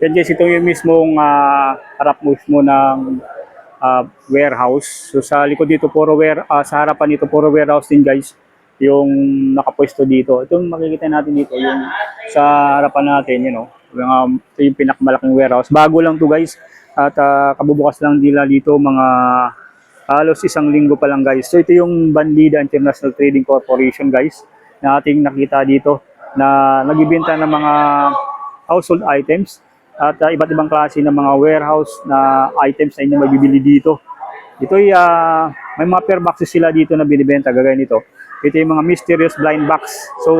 Yan guys, ito yung mismong harap mismo ng warehouse. So sa likod dito sa harapan nito puro warehouse din guys yung nakapwesto dito. Itong makikita natin dito yung sa harapan natin, ito yung pinakamalaking warehouse. Bago lang to guys at kabubukas lang nila dito mga halos isang linggo pa lang guys. So ito yung Bandida International Trading Corporation guys na ating nakita dito na nagbibenta ng mga household items at iba't ibang klase ng mga warehouse na items na inyong mabibili dito. Ito ay may mga pair boxes sila dito na binibenta gaya nito. Ito yung mga mysterious blind box. So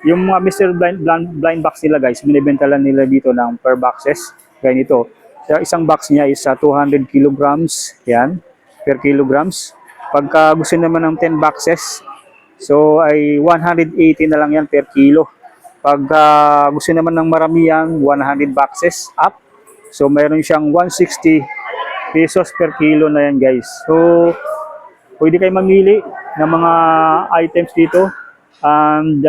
yung mga mysterious blind box nila guys, binibenta lang nila dito ng pair boxes gaya nito. So, isang box niya is 200 kilograms, yan, per kilograms. Pagka gusto naman ng 10 boxes, so ay 180 na lang yan per kilo. Pag gusto naman ng maramihan, 100 boxes up. So mayroon siyang 160 pesos per kilo na yan guys. So pwede kayo mamili ng mga items dito. And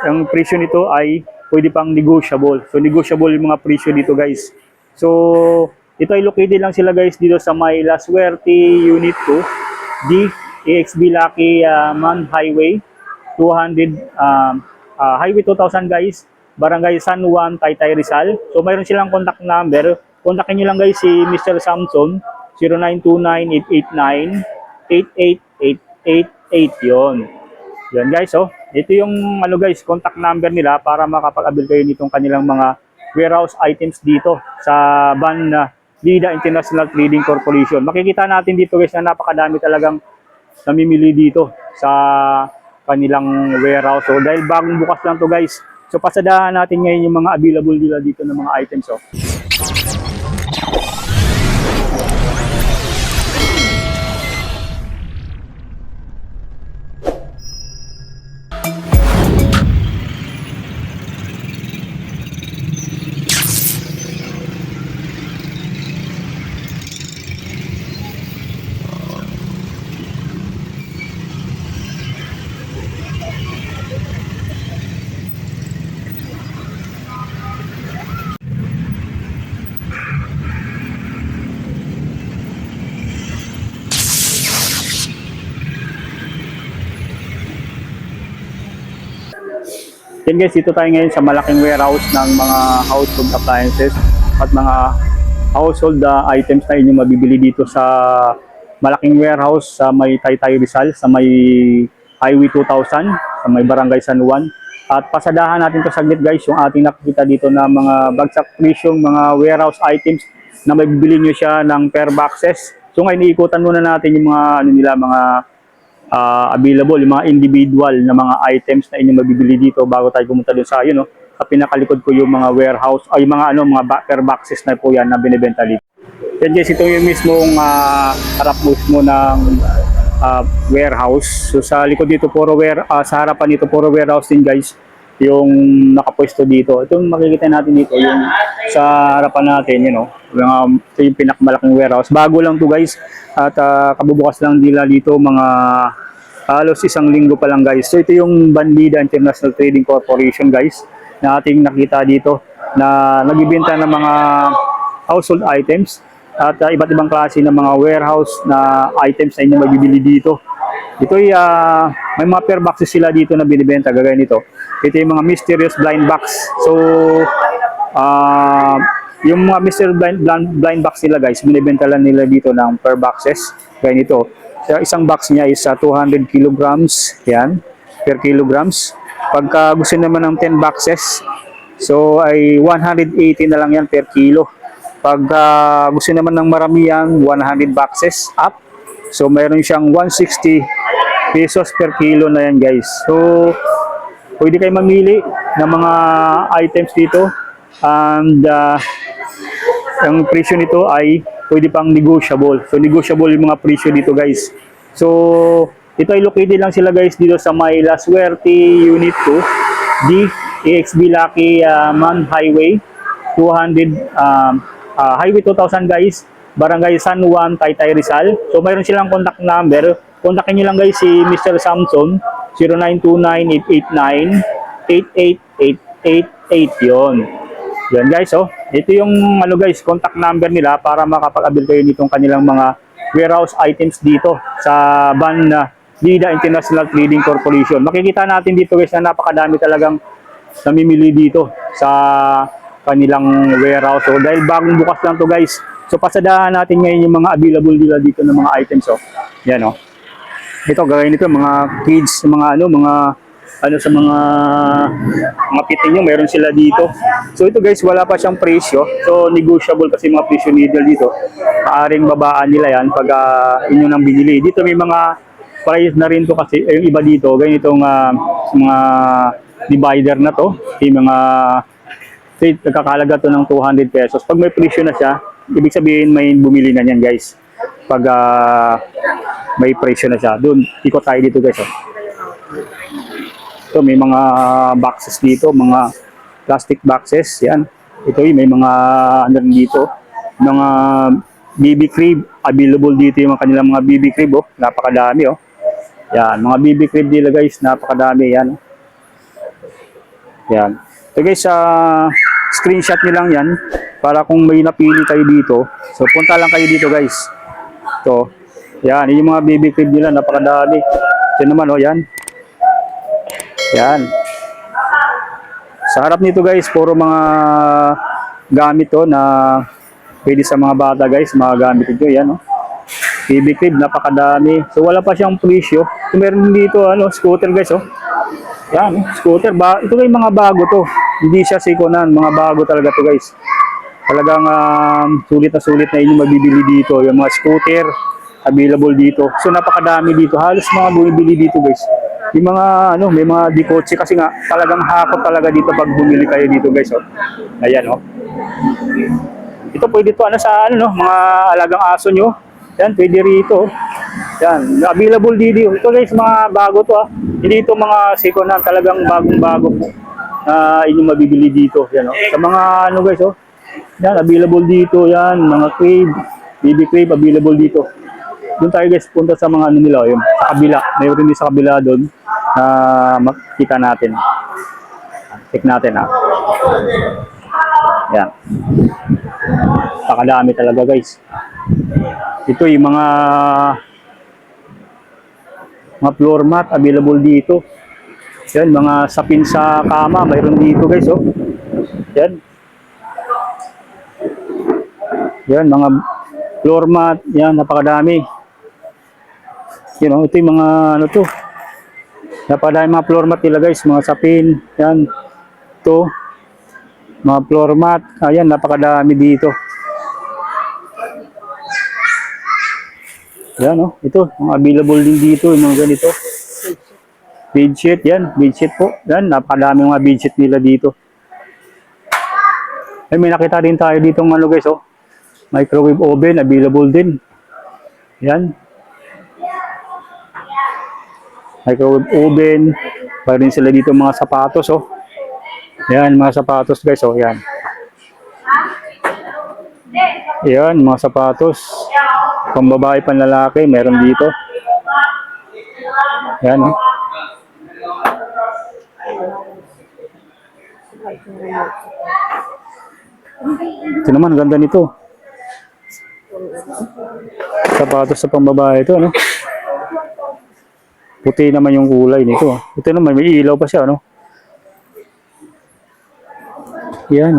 ang presyo nito ay pwede pang negotiable. So negotiable yung mga presyo dito guys. So ito ay located lang sila guys dito sa may La Suerte Unit 2 D EXB Lucky Man Highway 200 Highway 2000 guys, Barangay San Juan, Taytay Rizal. So mayroon silang contact number. Kontakin niyo lang guys si Mr. Samson 0929-889-88888 yon. Yan guys, ito yung guys, contact number nila para makapag-avail kayo nitong kanilang mga warehouse items dito sa Bandida International Trading Corporation. Makikita natin dito guys na napakadami talagang namimili dito sa kanilang warehouse. So dahil bagong bukas lang to guys. So pasadahan natin ngayon yung mga available nila dito ng mga items. Yan guys, dito tayo ngayon sa malaking warehouse ng mga household appliances at mga household items na inyong mabibili dito sa malaking warehouse sa may Taytay Rizal, sa may Highway 2000, sa may Barangay San Juan. At pasadahan natin to saglit guys, yung ating nakikita dito na mga bagsak presyong mga warehouse items na mabibili nyo siya ng per boxes. So ngayon iikutan muna natin yung mga mga available, yung mga individual na mga items na inyong mabibili dito bago tayo pumunta doon sa sa pinakalikod ko yung mga warehouse ay mga per boxes na po yan na binibenta dito. Yan guys, ito yung mismong harap mismo ng warehouse. So sa likod dito sa harapan nito puro warehouse din guys yung nakapwesto dito. Itong makikita natin dito yung sa harapan natin, ito yung pinakamalaking warehouse. Bago lang to guys at kabubukas lang nila dito mga halos isang linggo pa lang guys. So ito yung Bandida International Trading Corporation guys na ating nakita dito na nagbibenta ng mga household items at iba't ibang klase ng mga warehouse na items na inyong mabibili dito. Ito ay may mga pair boxes sila dito na binibenta gaya nito. Ito yung mga mysterious blind box. So yung mga mysterious blind box nila guys, binibenta lang nila dito ng per boxes gaya nito. So, isang box niya is 200 kilograms, yan, per kilograms. Pagka gusto naman ng 10 boxes, so ay 180 na lang yan per kilo. Pag gusto naman ng maramihan, 100 boxes up. So mayroon siyang 160 pesos per kilo na yan guys. So pwede kayo mamili ng mga items dito. And ang presyo nito ay pwede pang negotiable. So negotiable yung mga presyo dito guys. So ito ay located lang sila guys dito sa may La Suerte Unit 2 D EXB Lucky Man Highway 200 Highway 2000 guys, Barangay San Juan, Taytay Rizal. So mayroon silang contact number. Kontakin nyo lang guys si Mr. Samson 0929-889-88888 0917-888 yon. Yan guys, oh. Ito yung ano guys, contact number nila para makapag-avail kayo nitong kanilang mga warehouse items dito sa van na Lida International Trading Corporation. Makikita natin dito guys na napakadami talagang namimili dito sa kanilang warehouse. So dahil bagong bukas lang to guys. So pasadahan natin ngayon yung mga available nila dito ng mga items. So, yan oh. Ito gawin nito mga kids, mga sa mga piting nyo, meron sila dito. So ito guys, wala pa siyang presyo. So negotiable kasi mga presyo nila dito. Maaring babaan nila yan pag inyo nang binili. Dito may mga price na rin to kasi yung iba dito, ganitong mga divider na to. Yung mga nagkakalaga to ng 200 pesos. Pag may presyo na siya, ibig sabihin may bumili na yan guys. Pag may presyo na siya. Doon, ikot tayo dito guys. Oh. Ito, may mga boxes dito, mga plastic boxes, yan. Ito may mga ano dito, mga BB crib, available dito yung kanilang mga BB crib, oh. Napakadami, oh. Yan, mga BB crib nila guys, napakadami, yan. Yan. So guys, screenshot nyo lang yan, para kung may napili kayo dito, so punta lang kayo dito guys. Ito, yan, yung mga BB crib nila, napakadami. Ito naman, oh, yan. Yan. Sa harap nito guys, puro mga gamit to na pwede sa mga bata guys, mga gamit ito, yan oh. BB crib, napakadami. So wala pa siyang presyo. So meron dito scooter guys oh. Yan, scooter ba? Ito yung mga bago to. Hindi siya sikonan, mga bago talaga to guys. Talagang sulit na inyong mabibili dito, yung mga scooter available dito. So napakadami dito. Halos mga bumibili dito guys. Yung mga may mga dikotse kasi nga talagang hakot talaga dito pag bumili kayo dito guys oh. Ayan oh. Ito pwede to sa mga alagang aso nyo. Yan pwede rito. Yan, available dito. Ito guys mga bago to ah. Hindi ito mga second-hand, talagang bagong-bago po. Inyong mabibili dito. Yan oh. Sa mga guys oh. Yan available dito yan, mga crib, BB crib available dito. Doon tayo guys, punta sa mga nila, yun, sa kabila. Mayroon din sa kabila doon na makikita natin. Check natin ha. Yan. Pakadami talaga guys. Ito yung mga floor mat available dito. Yan, mga sapin sa kama, mayroon dito guys oh. Yan. Yan, mga floor mat, yan, napakadami. Ito yung mga to. Napakadami mga floor mat nila guys, mga sapin, yan. Ito, mga floor mat, ayan, napakadami dito. Yan ito, mga available din dito, yung mga ganito. Bedsheet, yan, bedsheet po. Yan, napakadami mga bedsheet nila dito. Ay, may nakita din tayo dito guys oh. Microwave oven, available din. Yan. Microwave oven. Mayroon sila dito mga sapatos oh. Yan, mga sapatos guys oh, yan. Yan, mga sapatos. Pambabae, panlalaki, meron dito. Yan oh. Ito naman, ganda nito. Sapatos sa pambabae ito, Puti naman yung kulay nito. Ito naman, may ilaw pa siya, Yan,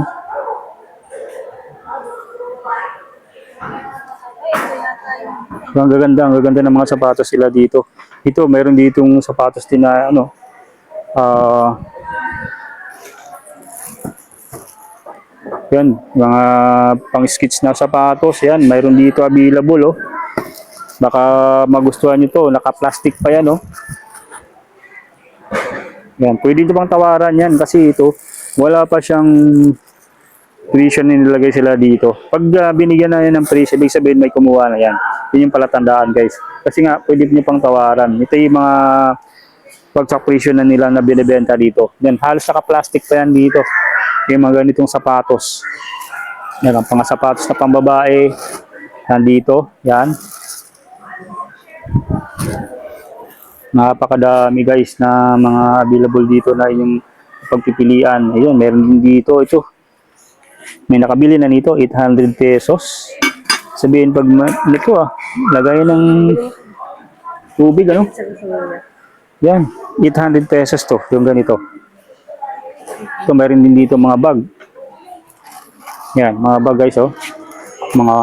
Ang gaganda ng mga sapatos sila dito. Ito, mayroon ditong sapatos din na, yan, mga pang-skits na sapatos, yan, mayroon dito available, Baka magustuhan nyo to, naka-plastic pa yan, Yan, pwede ito pang tawaran yan kasi ito, wala pa siyang presyo na nilagay sila dito. Pag binigyan na yan ng presyo, ibig sabihin may kumuha na yan. Yun yung palatandaan guys. Kasi nga, pwede nyo pang tawaran. Ito yung mga pagsak-presyo na nila na binibenta dito. Yan, halos naka-plastic pa yan dito. Yung mga ganitong sapatos. Yan, ang mga sapatos na pambabae. Nandito, yan. Napakadami guys na mga available dito na yung pagpipilian. Ayun, meron din dito. Ito, may nakabili na nito, 800 pesos. Sabihin pag nito lagay ng tubig, ano? Yan, 800 pesos to, yung ganito. Ito, meron din dito mga bag. Yan, mga bag guys, oh. Mga,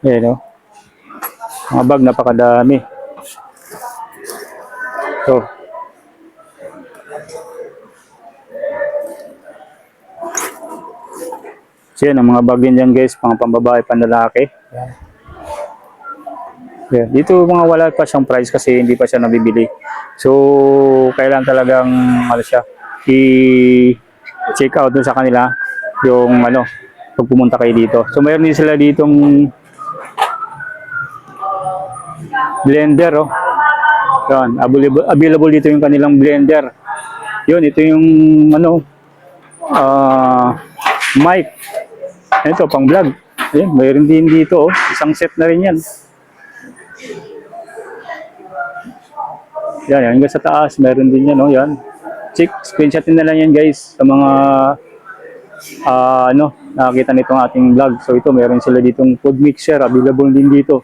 yan, oh. Mga bag, napakadami. Ito. So yan, ang mga bag din dyan guys, pang pambabae, panlalaki. Yeah. Dito mga wala pa siyang price kasi hindi pa siya nabibili. So, kailangan talagang ano siya, i-check out dun sa kanila yung ano, pag pumunta kayo dito. So, mayroon din sila ditong blender, oh. Yan, available dito yung kanilang blender. Yun, ito yung ano, mic. Ito, pang vlog. Ayan, mayroon din dito, oh. Isang set na rin yan. Yan, hanggang sa taas, meron din yan, oh. Yan. Check, screenshotin na lang yan, guys, sa mga ano, nakakita nitong ating vlog. So, ito, meron sila ditong food mixer. Available din dito.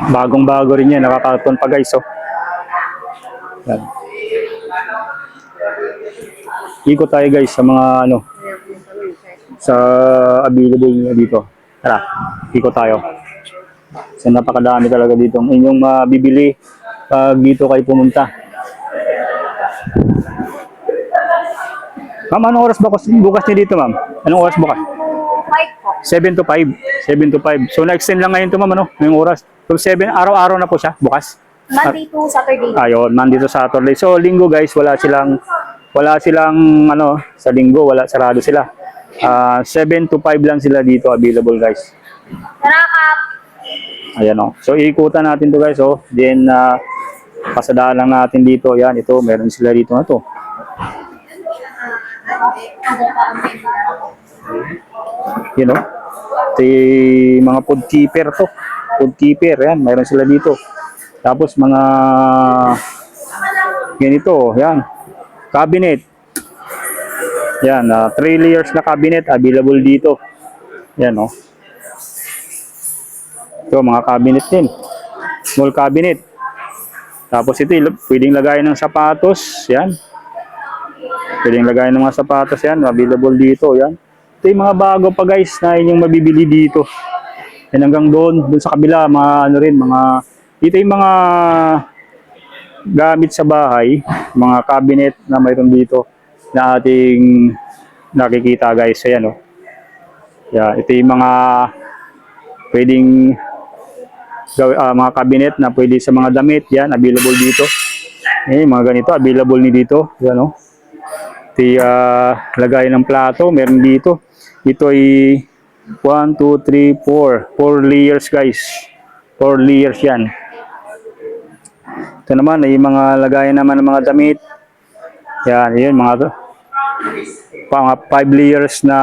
Bagong-bago rin yan. Nakakaton pa, guys, oh. Yan. Ikot tayo, guys, sa mga ano, sa available nyo dito. Tara, ikot tayo. So, napakadami talaga dito ang inyong mabibili pag dito kayo pumunta. Ma'am, anong oras bukas niyo dito, ma'am? Anong oras bukas? 7 to 5. 7 to 5. So, na-extend lang ngayon to, ma'am, ano? Ngayong oras. So, 7, araw-araw na po siya, bukas? Monday to Saturday. Ayun, Monday to Saturday. So, linggo, guys, wala silang, ano, sa linggo, sarado sila. 7 to 5 lang sila dito available, guys. Narakap. Ayan, oh. So, iikutan natin to, guys, oh. Then, pasadaan lang natin dito. Yan, ito, meron sila dito na to. You know, ito yung mga food keeper to. Food keeper, yan, meron sila dito. Tapos, mga ganito, yan. Cabinet. Yan, 3 layers na cabinet available dito. Yan, oh. Ito, mga cabinet din. Small cabinet. Tapos ito, pwedeng lagayan ng sapatos. Yan. Pwedeng lagayan ng mga sapatos. Yan, available dito. Yan. Ito yung mga bago pa, guys, na inyong mabibili dito. Yan, hanggang doon sa kabila, mga ano rin, mga, dito yung mga gamit sa bahay, mga cabinet na mayroon dito na ating nakikita, guys. Ayan, oh. Yan, ito yung mga pwedeng mga cabinet na pwede sa mga damit. Yan, available dito. Mga ganito, available ni dito. Yan, oh. Ito lagay ng plato, meron dito. Ito ay 1, 2, 3, 4. 4 layers, guys. 4 layers yan. Ito naman ay mga lagayan naman ng mga damit. Yan, yun, mga 5 layers na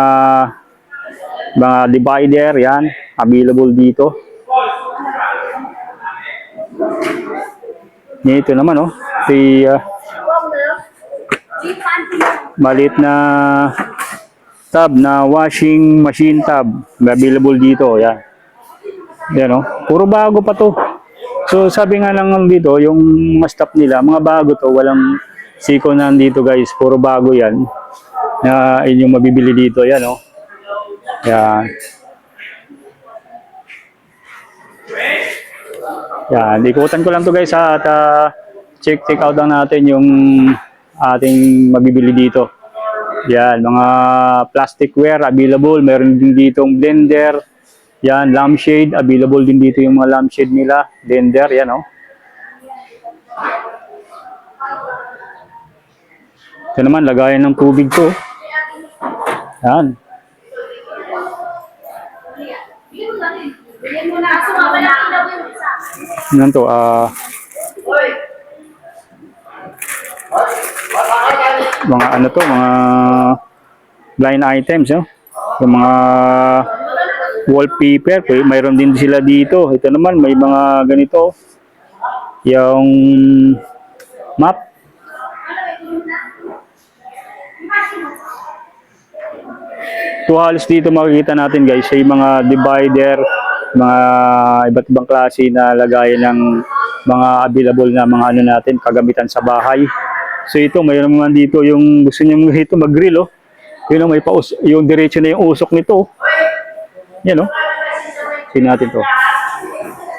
mga divider. Yan, available dito. Ito naman, oh. Ito maliit na tub na washing machine tub. Available dito. Yan. Yan, oh. Puro bago pa to. So, sabi nga lang dito, yung mga staff nila, mga bago to, walang siko na dito, guys. Puro bago yan. Na inyong mabibili dito. Yan, oh. Yan. Yan. Ikutan ko lang to, guys, ha. At check out lang natin yung ating mabibili dito. Yan. Mga plasticware available. Meron din ditong blender. Yan, lampshade, available din dito yung mga lampshade nila, blender, yan, oh. Ito naman, lagayan ng tubig to. Yan. Yan to, mga ano to, mga blind items, oh. Yung mga wallpaper, mayroon din sila dito. Ito naman, may mga ganito. Yung map. So halos dito makikita natin guys ay mga divider, mga iba't ibang klase na lagayan ng mga available na mga ano natin, kagamitan sa bahay. So ito, mayroon naman dito yung gusto niyo dito mag-grill, oh. Yun, may yung diretso na yung usok nito. Oh. Yan, oh. Sino natin to?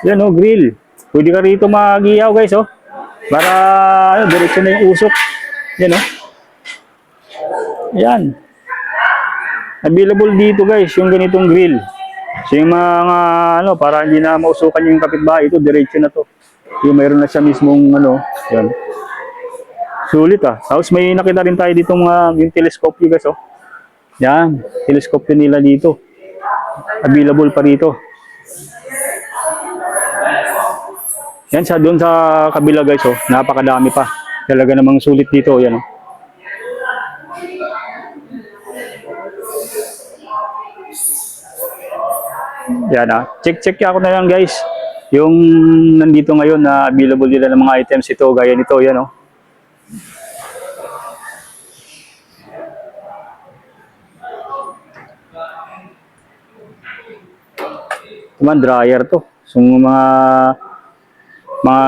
Yan, oh, grill. Pwede ka rito mag-ihaw guys, oh. Para ano, diretso na yung usok. Yan, oh. Yan. Available dito guys, yung ganitong grill. So yung mga ano, para hindi na mausukan yung kapitbahay, ito diretso na to. Yung mayroon na siya mismong ano, yan. Sulit ah. Tapos may nakita rin tayo dito mga yung telescope guys, oh. Yan, telescope nila dito. Available pa rito. Yan sa doon sa kabila guys, oh. Napakadami pa. Talaga namang sulit dito, yan, oh. Yan ah. Check ako na lang guys. Yung nandito ngayon na available nila ng mga items ito. Gaya nito. Yan oh. Tuman dryer to. So mga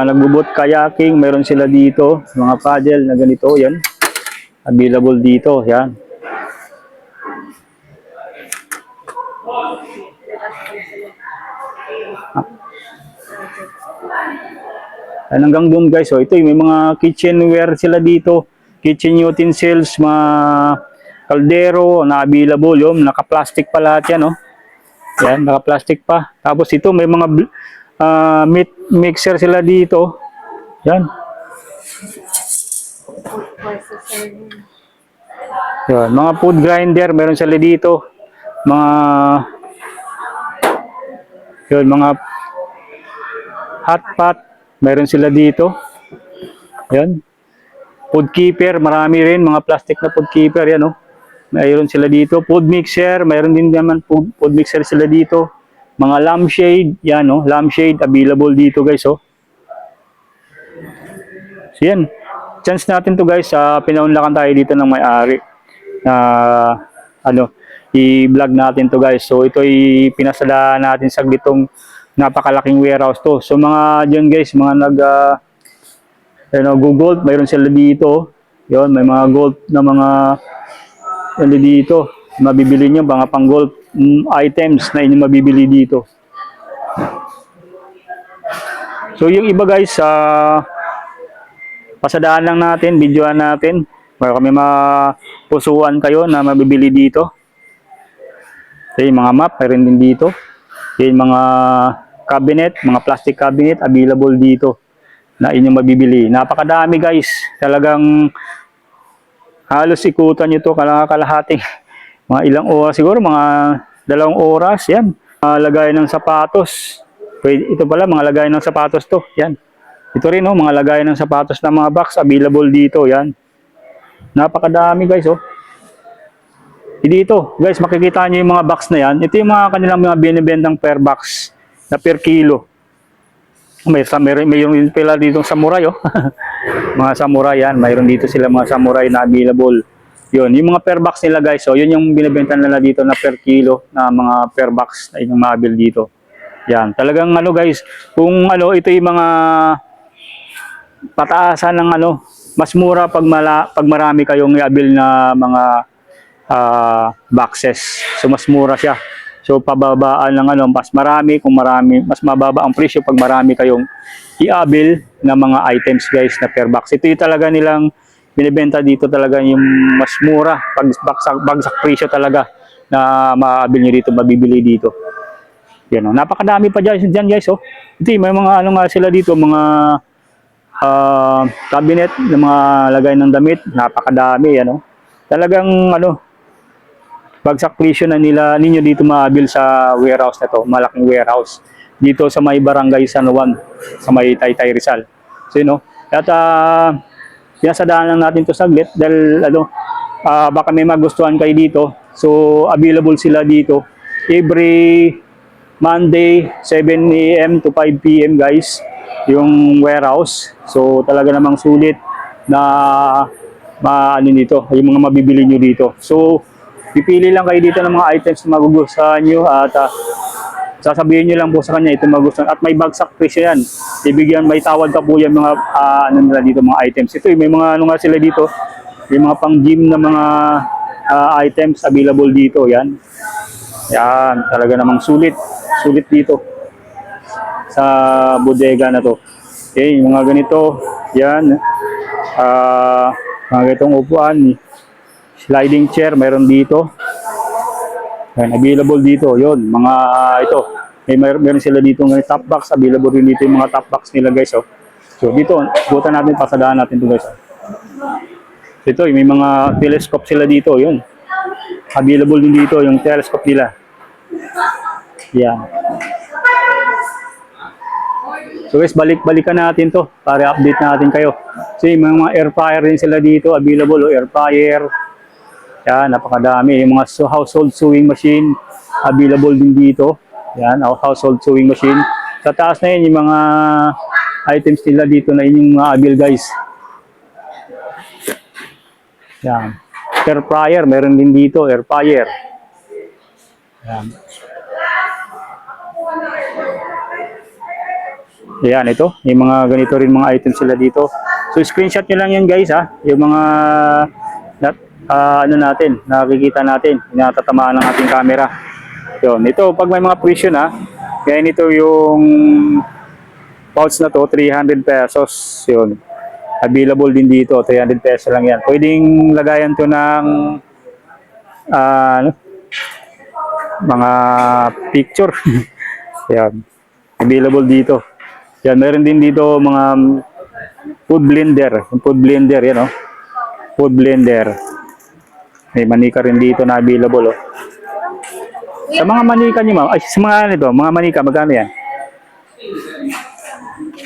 nagbubot kayaking. Meron sila dito. Mga paddle na ganito. Yan. Available dito. Yan. Hanggang doon guys, oh, ito may mga kitchenware sila dito, kitchen utensils, mga kaldero na available, yung naka-plastic pa lahat yan, oh. Yan, naka-plastic pa. Tapos ito may mga meat mixer sila dito. Yan. Yan, mga food grinder meron sila dito. Mga hot pot meron sila dito. Yan. Food keeper, marami rin. Mga plastic na food keeper. Yan, oh. Mayroon sila dito. Food mixer, mayroon din naman food mixer sila dito. Mga lampshade. Yan, oh. Lampshade, available dito, guys, oh. So, yan. Chance natin to guys. Pinaunlakan tayo dito ng may-ari. I-vlog natin to guys. So, ito ay pinasadaan natin sa gitong napakalaking warehouse to. So mga dyan guys, mga gold, mayroon sila dito. Yon, may mga gold na mga dito. Mabibili nyo, mga pang gold items na inyo mabibili dito. So yung iba guys, pasadaan lang natin, videoan natin. Para kami mapusuan kayo na mabibili dito. So yung mga map, mayroon din dito. Yung mga cabinet, mga plastic cabinet available dito na inyong mabibili. Napakadami guys. Talagang halos ikutan nyo to kalahating mga ilang oras siguro, mga 2 oras. Yan. Lagay ng sapatos. Ito pala, mga lagay ng sapatos to. Yan. Ito rin, oh, mga lagay ng sapatos na mga box available dito. Yan. Napakadami guys, oh. Dito, guys, makikita nyo yung mga box na yan. Ito yung mga kanilang mga binibentang per box na per kilo. Mayroon pala dito samurai, oh. Mga samurai yan. Mayroon dito sila mga samurai na available. Yun, yung mga per box nila guys, so yun yung binibenta nila dito na per kilo na mga per box na inyong mabil dito. Yan, talagang ano guys, kung ano, ito yung mga pataasan ng ano, mas mura pag marami kayong i-abil na mga boxes. So mas mura siya. So pababaan ng ano, mas marami, kung marami, mas mababa ang presyo pag marami kayong i-abil na mga items guys na per box. Ito yung talaga nilang binibenta dito, talaga yung mas mura pag bagsak presyo talaga na maabil nyo dito, mabibili dito. Yan, oh. Napakadami pa dyan guys, oh. Ito may mga ano nga sila dito, mga cabinet na mga lagay ng damit, napakadami yan, oh. Talagang ano, bagsak presyo na ninyo dito maabil sa warehouse na to, malaking warehouse dito sa may barangay San Juan, sa may Taytay Rizal. So yun, no? At pinasadaan lang natin to saglit dahil ano, baka may magustuhan kayo dito. So available sila dito every Monday 7 AM to 5 PM guys, yung warehouse. So talaga namang sulit. na ano dito, yung mga mabibili nyo dito. So, pipili lang kayo dito ng mga items na magugustuhan nyo at sasabihin nyo lang po sa kanya ito magugustuhan. At may bagsak presyo yan. Ibigyan, may tawad pa po yan mga ano nila dito, mga items. Ito, may mga ano nga sila dito, yung mga pang gym na mga items available dito. Yan. Yan, talaga namang sulit. Sulit dito sa bodega na to. Okay, yung mga ganito, yan. Mga ganitong upuan, sliding chair, mayroon dito. Yan, available dito, yon mga ito. Meron sila dito ng top box, available rin dito yung mga top box nila guys. Oh. So dito, butan natin, pasadaan natin ito guys. Oh. Ito, may mga telescope sila dito, yun. Available din dito yung telescope nila. Yan. So guys, balikan natin to para update natin kayo. So yung mga air fryer din sila dito, available, air fryer. Yan, napakadami. Yung mga household sewing machine, available din dito. Yan, household sewing machine. Sa taas na yun, yung mga items nila dito na yun yung mga abil guys. Yan. Air fryer, meron din dito, air fryer. Yan. Yan, ito. Yung mga ganito rin mga items sila dito. So, screenshot nyo lang yan guys ha. Yung mga ano natin, nakikita natin, natatamaan ng ating camera. Yun, ito, pag may mga presyo na, yan ito yung pouch na to, 300 pesos. Yun. Available din dito, 300 pesos lang yan. Pwedeng lagayan to ng ano, mga picture. Yan. Available dito. Yan, meron din dito mga food blender. Food blender, yan o. Food blender. May manika rin dito na available o. Sa mga manika nyo, ma'am, ay sa mga nito, mga manika, magkano yan?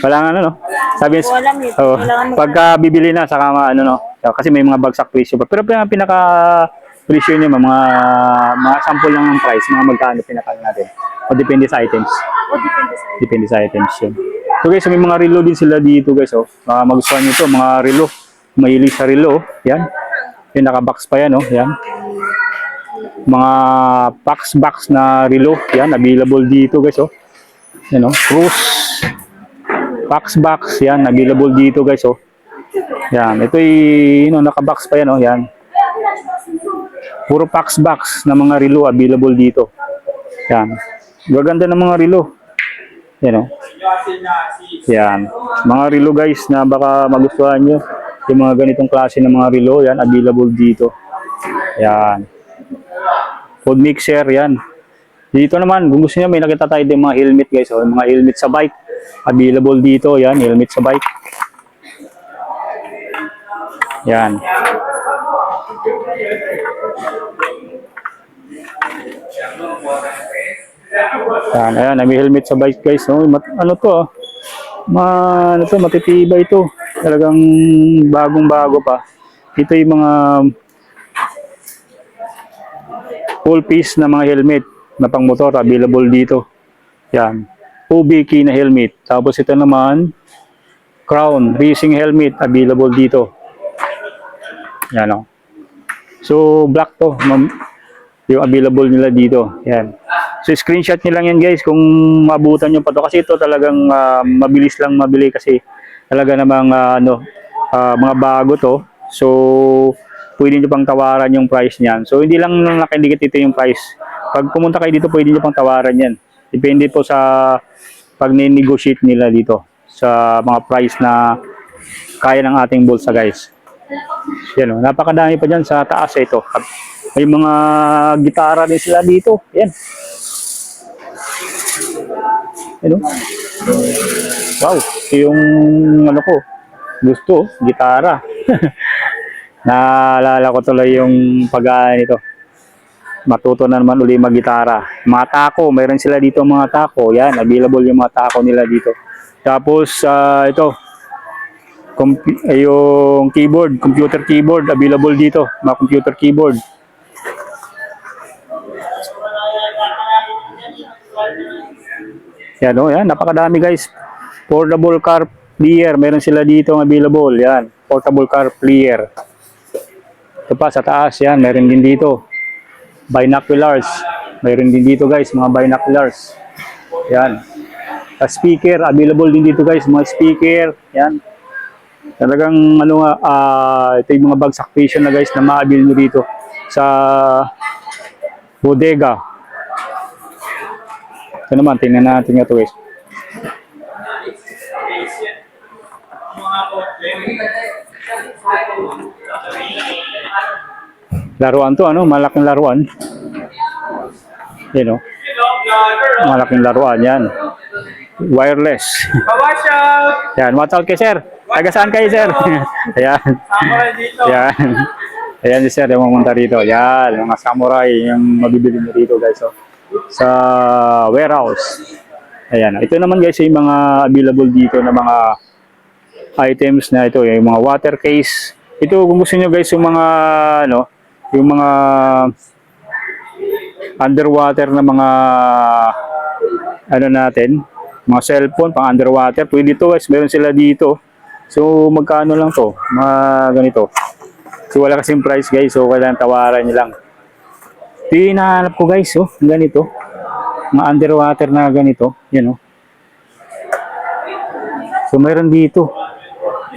Wala nga ano, no? Sabi, pagka bibili na, saka ano, no? Kasi may mga bagsak presyo pa. Pero pinaka presyo niya, mga sample lang ng price, mga magkano pinaka natin. O depende sa items. Depende sa items yun. So guys, may mga relo din sila dito guys. Oh. Magustuhan nyo ito, mga relo. Mahilig sa relo. Oh. Yan. Yung naka-box pa yan. Oh. Yan. Mga box na relo. Yan, available dito guys. Oh. Yan, oh. Cruise. Box. Yan, available dito guys. Oh. Yan. Ito yung naka-box pa yan. Oh. Yan. Puro box na mga relo available dito. Yan. Gaganda ng mga relo. Yan o. Yan. Mga relo guys na baka magustuhan nyo. Yung mga ganitong klase ng mga relo. Yan. Available dito. Yan. Food mixer. Yan. Dito naman. Kung gusto nyo may nakita tayo din mga helmet guys. O, mga helmet sa bike. Available dito. Yan. Helmet sa bike. Yan. Yan, ayan, may helmet sa bike guys. No? Ano to? Ano to, matitibay ito. Talagang bagong-bago pa. Ito yung mga full piece na mga helmet na pang motor available dito. Yan. Ubiki na helmet. Tapos ito naman Crown racing helmet available dito. Yan o. So black to. Yung available nila dito. Yan. So screenshot nyo lang yan guys kung mabutan nyo pa to. Kasi ito talagang mabilis lang mabili kasi talaga namang mga bago to. So pwede nyo pang tawaran yung price niyan. So hindi lang nakindikit ito yung price. Pag pumunta kayo dito pwede nyo pang tawaran yan. Depende po sa pag negotiate nila dito sa mga price na kaya ng ating bulsa guys. Yan o. Napakadami pa dyan sa taas ito. May mga gitara din sila dito. Yan. Ano? Wow, ito yung ano ko. Gusto, gitara. Naalala ko tuloy yung pag nito. Matuto na naman uli mag-gitara. Mga tako, mayroon sila dito mga tako. Yan, available yung mga tako nila dito. Tapos ito, yung keyboard, computer keyboard, available dito. Mga computer keyboard. Yan o, yan, napakadami guys. Portable player, meron sila dito available. Yan, portable car player. Ito pa sa taas, yan, meron din dito. Binoculars. Meron din dito guys, mga binoculars. Yan. Speaker, available din dito guys, mga speaker. Yan. Talagang ano nga, ito yung mga bagsak station na guys na maabil nyo dito sa bodega. Ito naman, tingnan natin nga ito guys. Laruan to, ano? Malaking laruan. Yan o. Malaking laruan, yan. Wireless. Yan, watch out kay sir. Taga saan kayo sir? Ayan. Yan. Ayan si sir, yung mamunta rito. Yan, mga samurai, yung mabibili nyo dito guys. So, sa warehouse. Ayan. Ito naman guys, yung mga available dito na mga items na ito. Yung mga water case. Ito, kung gusto nyo guys, yung mga, ano, yung mga underwater na mga ano natin, mga cellphone pang underwater, pwede to guys, meron sila dito. So magkano lang to, mga ganito. So wala kasing price guys, so kailangan tawaran nyo lang. Ito yung hinahanap ko guys, oh, ganito, mga underwater na ganito, yan oh. So meron dito,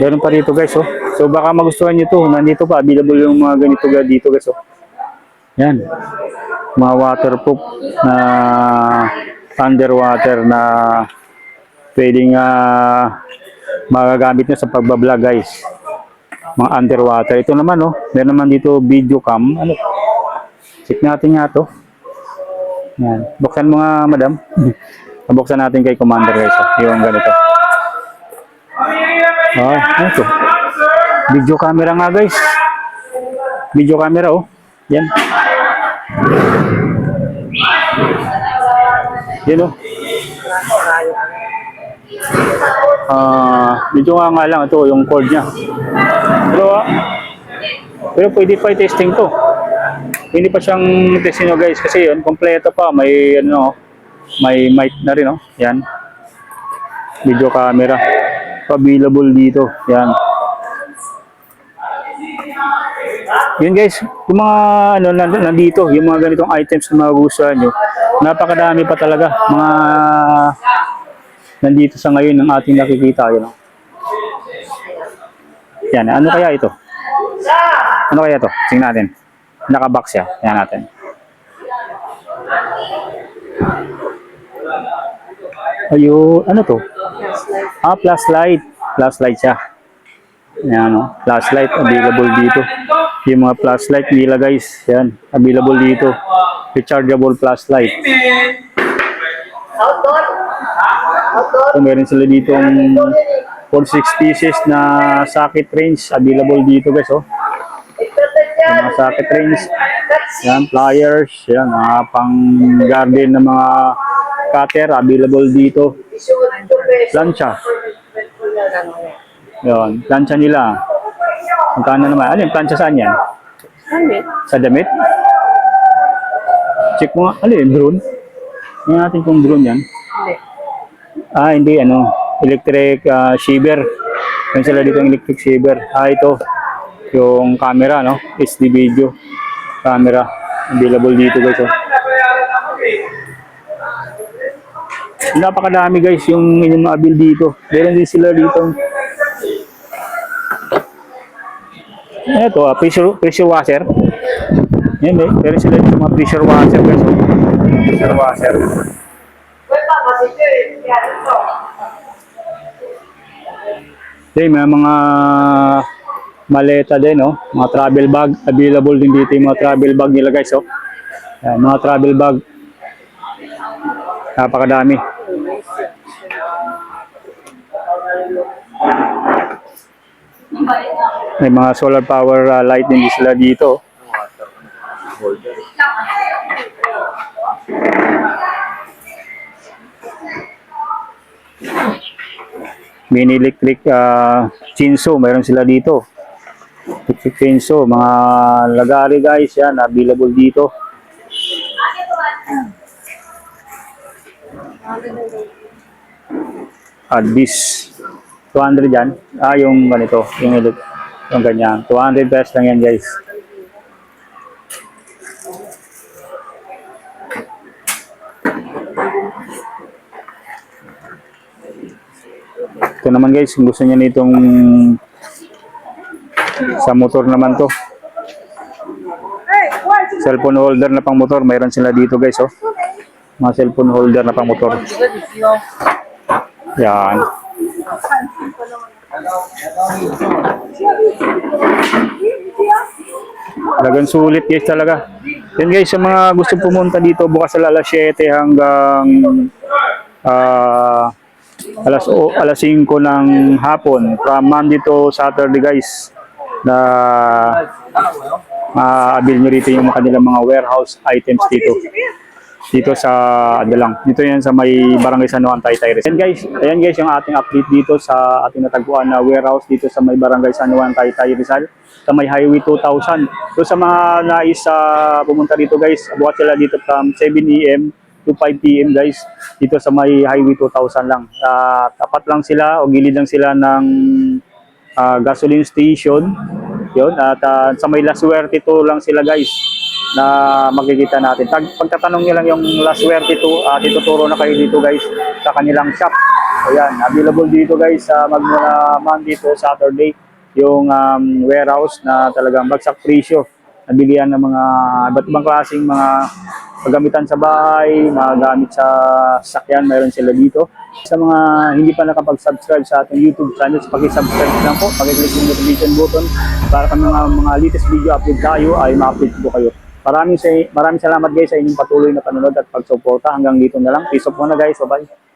meron pa dito guys, oh. So baka magustuhan nyo to, nandito pa, available yung mga ganito dito guys, oh. Yan, mga waterproof na underwater na pwedeng magagamit nyo sa pagbablog guys. Mga underwater. Ito naman oh, meron naman dito video cam. Ano? Check natin nga to. Yan. Buksan mo nga madam. Buksan natin kay commander guys. Oh. Yung ganito. Ano to? Video camera nga guys. Video camera oh. Yan. Yan o. Medyo nga lang ito yung cord niya. Pero pwede pa i-testing to. Hindi pa siyang testing nyo guys kasi yun, kompleto pa. May ano, may mic na rin oh. Yan. Video camera. Available dito. Yan. Yun guys, yung mga ano nandito, yung mga ganitong items na magugustuhan nyo, napakadami pa talaga mga nandito sa ngayon ng ating nakikita yun. Yan, ano kaya ito? Ano kaya ito? Tingnan natin. Naka-box siya. Yan natin. Ayun, ano to? Flashlight. Flashlight siya. Yan o, flashlight available dito. Yung mga flashlight nila guys, yan, available dito. Rechargeable flashlight. Outdoor. Outdoor. So, meron sila dito for 6 pieces na socket range available dito guys oh. Yung mga socket range. Yan, pliers, yan, mga pang garden na mga cutter available dito. Plancha. Yun, plancha nila. Magkano naman? Ano yung plancha saan yan? Damit. Sa damit? Check mo nga. Ano yung drone? Tingnan natin kung drone yan. Hindi. Hindi. Ano? Electric shaver. Yan sila dito yung electric shaver. Ito. Yung camera, no? HD video. Camera. Available dito guys. Oh. Napakadami guys yung inyong mga dito. Meron din sila dito. Ito, pressure washer. Yan eh, pero sila dito mga pressure washer guys. Pressure washer. Okay, may mga maleta din, oh. Mga travel bag. Available din dito yung mga travel bag nila guys. Oh. Yan, mga travel bag. Napakadami. May mga solar power light din sila dito. Mini electric chainsaw, mayroon sila dito. Electric chainsaw, mga lagari guys, yan, available dito. Advis. 200 yan. Yung ganito, yung ganyan. 200 pesos lang yan, guys. Ito naman guys, kung gusto niya nitong sa motor naman to. Cellphone holder na pang motor, mayroon sila dito guys, oh. Mga cellphone holder na pang motor. Yan. Talagang sulit guys talaga. Yan guys, sa mga gusto pumunta dito bukas sa alas 7 hanggang alas 5 ng hapon from Monday to Saturday guys, na maabil nyo rito yung kanilang mga warehouse items dito sa dito yan sa may Barangay San Juan, Taytay Rizal. Ayan guys yung ating update dito sa ating natagpuan na warehouse dito sa may Barangay San Juan, Taytay Rizal, sa may Highway 2000. So sa mga nais pumunta dito guys, bukas sila dito from 7 AM to 5 PM guys, dito sa may Highway 2000 lang. Tapat lang sila o gilid lang sila ng gasoline station. Yun, at sa may La Suerte 2 lang sila guys na makikita natin. Pagtatanong nyo lang yung La Suerte 2, ituturo na kayo dito guys sa kanilang shop. Ayan, available dito guys sa magmula Monday to Saturday yung warehouse na talagang bagsak presyo. Nabilihan ng mga iba't ibang klaseng mga paggamitan sa bahay, mga gamit sa sakyan, mayroon sila dito. Sa mga hindi pa nakapag-subscribe sa ating YouTube channel, paki-subscribe lang po, paki-click yung notification button para sa mga latest video upload tayo ay ma-update po kayo. Maraming salamat guys sa inyong patuloy na panonood at pagsuporta. Hanggang dito na lang. Peace of muna guys. Bye-bye.